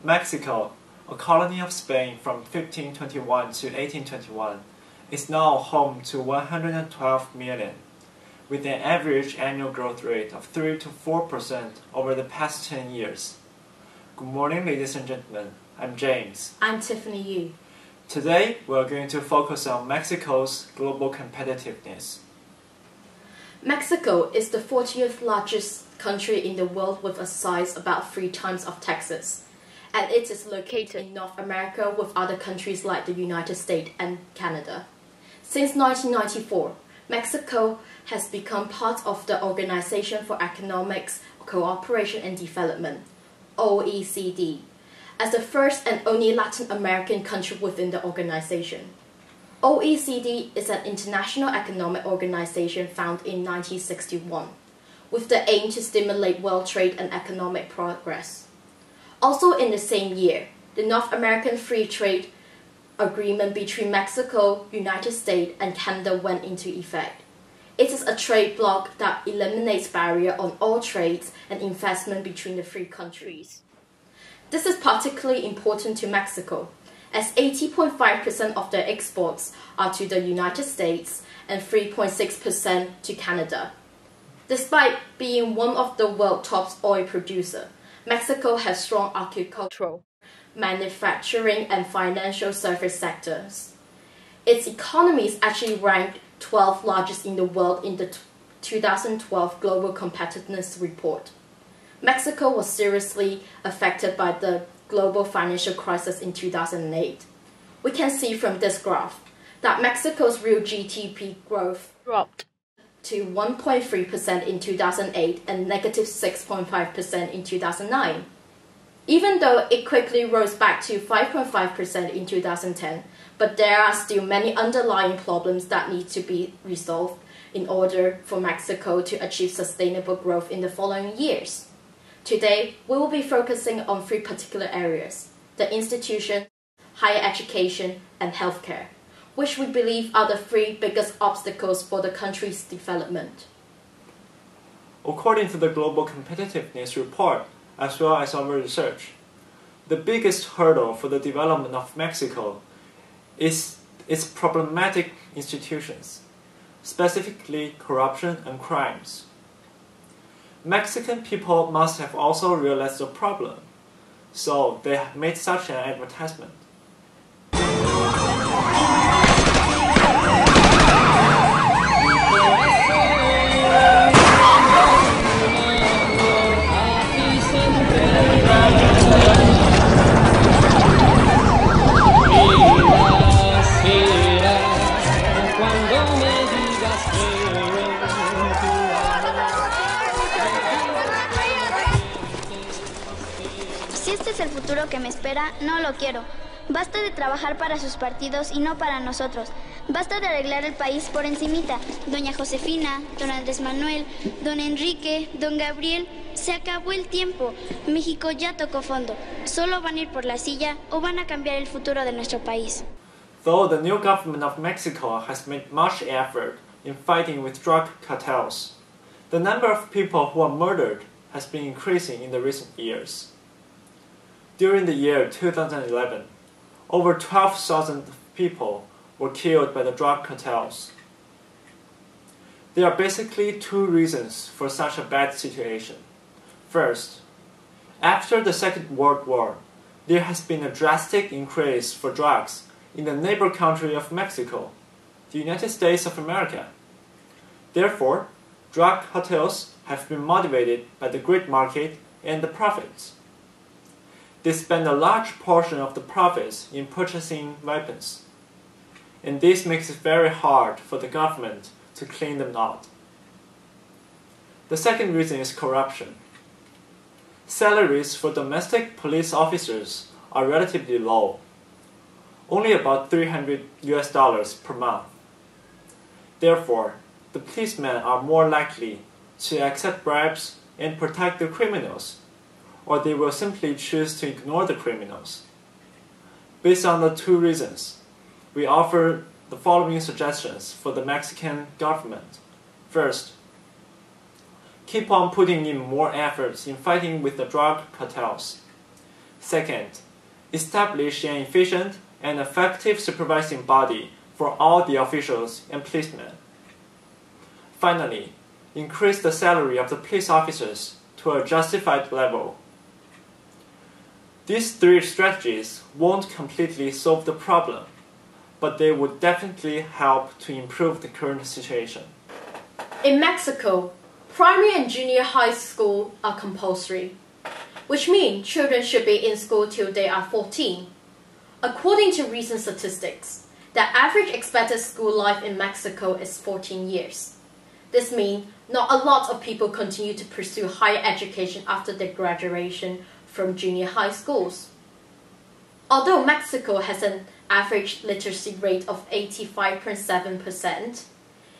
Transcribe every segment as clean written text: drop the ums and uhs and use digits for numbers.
Mexico, a colony of Spain from 1521 to 1821, is now home to 112 million, with an average annual growth rate of 3 to 4% over the past 10 years. Good morning, ladies and gentlemen. I'm James. I'm Tiffany Yu. Today, we're going to focus on Mexico's global competitiveness. Mexico is the 40th largest country in the world with a size about 3 times of Texas, and it is located in North America with other countries like the United States and Canada. Since 1994, Mexico has become part of the Organization for Economic Cooperation and Development, OECD, as the first and only Latin American country within the organization. OECD is an international economic organization founded in 1961, with the aim to stimulate world trade and economic progress. Also in the same year, the North American Free Trade Agreement between Mexico, United States, and Canada went into effect. It is a trade bloc that eliminates barriers on all trades and investment between the three countries. This is particularly important to Mexico, as 80.5% of their exports are to the United States and 3.6% to Canada. Despite being one of the world's top oil producers, Mexico has strong agricultural, manufacturing, and financial service sectors. Its economy is actually ranked 12th largest in the world in the 2012 Global Competitiveness Report. Mexico was seriously affected by the global financial crisis in 2008. We can see from this graph that Mexico's real GDP growth dropped to 1.3% in 2008 and negative 6.5% in 2009. Even though it quickly rose back to 5.5% in 2010, but there are still many underlying problems that need to be resolved in order for Mexico to achieve sustainable growth in the following years. Today, we will be focusing on 3 particular areas: the institution, higher education, and healthcare, which we believe are the 3 biggest obstacles for the country's development. According to the Global Competitiveness Report, as well as our research, the biggest hurdle for the development of Mexico is its problematic institutions, specifically corruption and crimes. Mexican people must have also realized the problem, so they have made such an advertisement. Si este es el futuro que me espera, no lo quiero. Basta de trabajar para sus partidos y no para nosotros. Basta de arreglar el país por encimita. Doña Josefina, don Andrés Manuel, don Enrique, don Gabriel, se acabó el tiempo. México ya tocó fondo. Solo van a ir por la silla o van a cambiar el futuro de nuestro país. Though the new government of Mexico has made much effort in fighting with drug cartels, the number of people who are murdered has been increasing in the recent years. During the year 2011, over 12,000 people were killed by the drug cartels. There are basically 2 reasons for such a bad situation. First, after the Second World War, there has been a drastic increase for drugs in the neighbor country of Mexico, the United States of America. Therefore, drug cartels have been motivated by the great market and the profits. They spend a large portion of the profits in purchasing weapons, and this makes it very hard for the government to clean them out. The second reason is corruption. Salaries for domestic police officers are relatively low, only about $300 per month. Therefore, the policemen are more likely to accept bribes and protect the criminals, or they will simply choose to ignore the criminals. Based on the 2 reasons, we offer the following suggestions for the Mexican government. First, keep on putting in more efforts in fighting with the drug cartels. Second, establish an efficient and effective supervising body for all the officials and policemen. Finally, increase the salary of the police officers to a justified level. These three strategies won't completely solve the problem, but they would definitely help to improve the current situation. In Mexico, primary and junior high school are compulsory, which means children should be in school till they are 14. According to recent statistics, the average expected school life in Mexico is 14 years. This means not a lot of people continue to pursue higher education after their graduation from junior high schools. Although Mexico has an average literacy rate of 85.7%,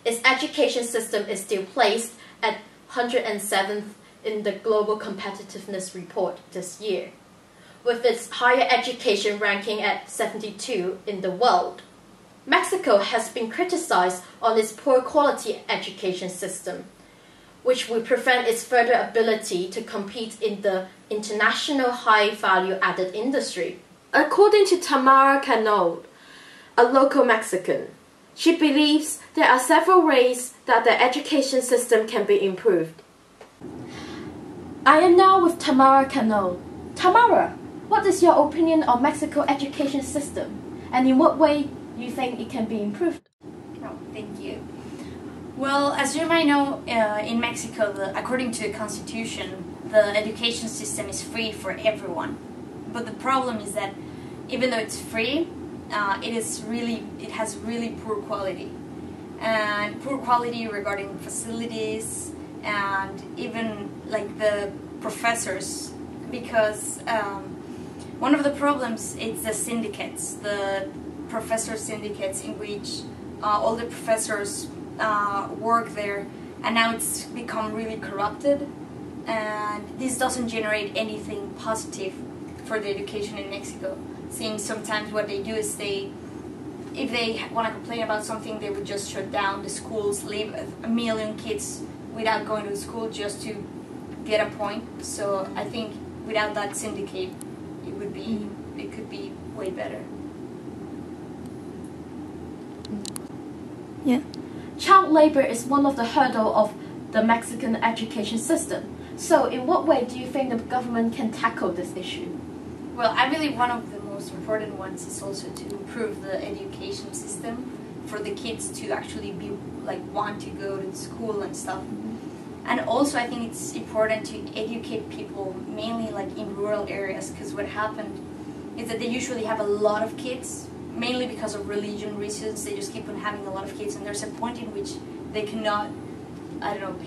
its education system is still placed at 107th in the Global Competitiveness Report this year, with its higher education ranking at 72 in the world. Mexico has been criticized on its poor quality education system, which would prevent its further ability to compete in the international high value added industry. According to Tamara Cano, a local Mexican, she believes there are several ways that the education system can be improved. I am now with Tamara Cano. Tamara, what is your opinion on Mexico education system, and in what way you think it can be improved? Oh, thank you. Well, as you might know, in Mexico, according to the constitution, the education system is free for everyone. But the problem is that even though it's free, it has really poor quality. And poor quality regarding facilities and even like the professors, because one of the problems is the syndicates, the professor syndicates, in which all the professors work there, and now it's become really corrupted, and this doesn't generate anything positive for the education in Mexico, since sometimes what they do is if they want to complain about something, they would just shut down the schools, leave a million kids without going to school just to get a point. So I think without that syndicate, it could be way better. Yeah. Child labor is one of the hurdles of the Mexican education system. So in what way do you think the government can tackle this issue? Well, I believe one of the most important ones is also to improve the education system for the kids to actually want to go to school and stuff. And also I think it's important to educate people mainly in rural areas, because what happened is that they usually have a lot of kids, mainly because of religion reasons. They just keep on having a lot of kids, and there's a point in which they cannot,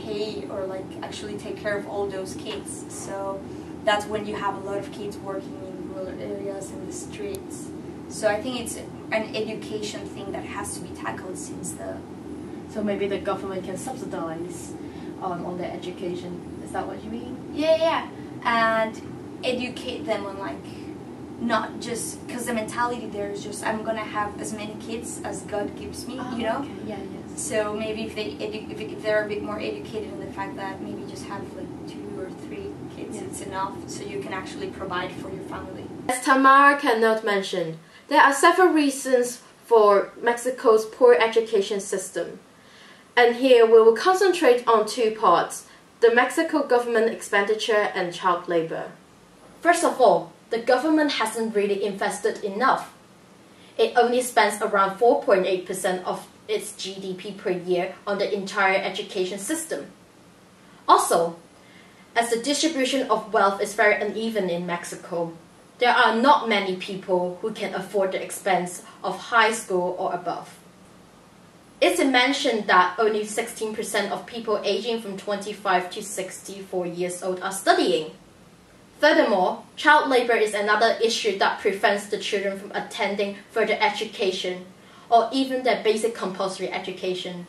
pay or actually take care of all those kids. So that's when you have a lot of kids working in rural areas and the streets. So I think it's an education thing that has to be tackled So maybe the government can subsidize on their education. Is that what you mean? Yeah. And educate them on not just, because the mentality there is just, I'm gonna have as many kids as God gives me, you know? Okay. Yeah. So maybe if they're a bit more educated in the fact that maybe just have 2 or 3 kids, it's enough, so you can actually provide for your family. As Tamara Cannot mentioned, there are several reasons for Mexico's poor education system. And here we will concentrate on 2 parts: the Mexico government expenditure and child labor. First of all, the government hasn't really invested enough. It only spends around 4.8% of its GDP per year on the entire education system. Also, as the distribution of wealth is very uneven in Mexico, there are not many people who can afford the expense of high school or above. It's mentioned that only 16% of people aging from 25 to 64 years old are studying. Furthermore, child labor is another issue that prevents the children from attending further education or even their basic compulsory education,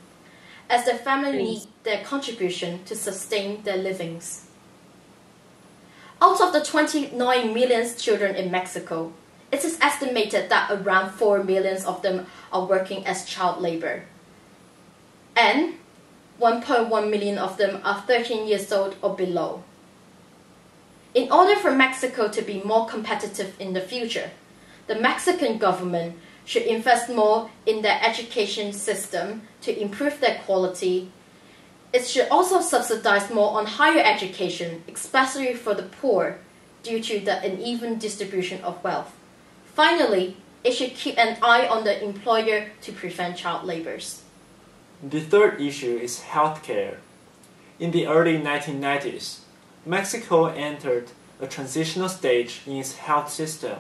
as the family need their contribution to sustain their livings. Out of the 29 million children in Mexico, it is estimated that around 4 million of them are working as child labor, and 1.1 million of them are 13 years old or below. In order for Mexico to be more competitive in the future, the Mexican government should invest more in their education system to improve their quality. It should also subsidize more on higher education, especially for the poor, due to the uneven distribution of wealth. Finally, it should keep an eye on the employer to prevent child labors. The third issue is healthcare. In the early 1990s, Mexico entered a transitional stage in its health system,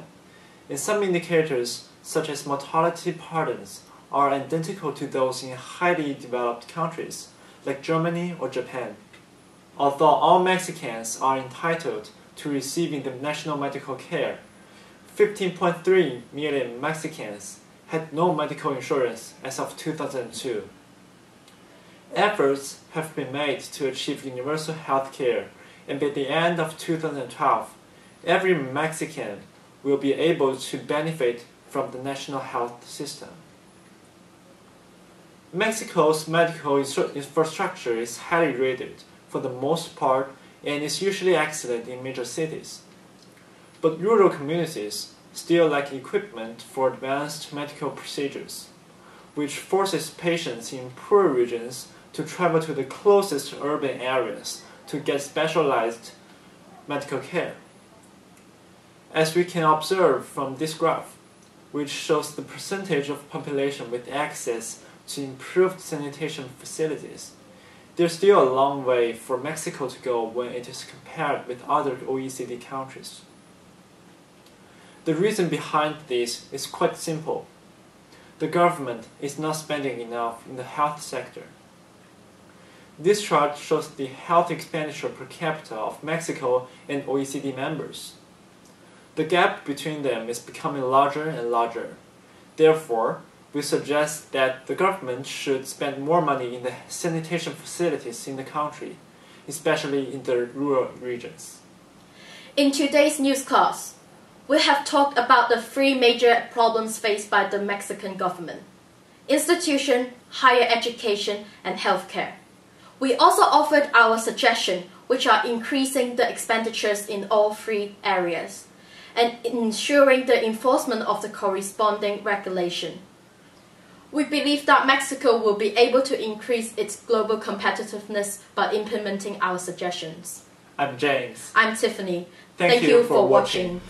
and some indicators, such as mortality patterns, are identical to those in highly developed countries, like Germany or Japan. Although all Mexicans are entitled to receiving the national medical care, 15.3 million Mexicans had no medical insurance as of 2002. Efforts have been made to achieve universal health care, and by the end of 2012, every Mexican will be able to benefit from the national health system. Mexico's medical infrastructure is highly rated for the most part and is usually excellent in major cities. But rural communities still lack equipment for advanced medical procedures, which forces patients in poor regions to travel to the closest urban areas to get specialized medical care. As we can observe from this graph, which shows the percentage of population with access to improved sanitation facilities, there's still a long way for Mexico to go when it is compared with other OECD countries. The reason behind this is quite simple. The government is not spending enough in the health sector. This chart shows the health expenditure per capita of Mexico and OECD members. The gap between them is becoming larger and larger. Therefore, we suggest that the government should spend more money in the sanitation facilities in the country, especially in the rural regions. In today's news class, we have talked about the three major problems faced by the Mexican government: institution, higher education, and healthcare. We also offered our suggestions, which are increasing the expenditures in all three areas and ensuring the enforcement of the corresponding regulation. We believe that Mexico will be able to increase its global competitiveness by implementing our suggestions. I'm James. I'm Tiffany. Thank you for watching.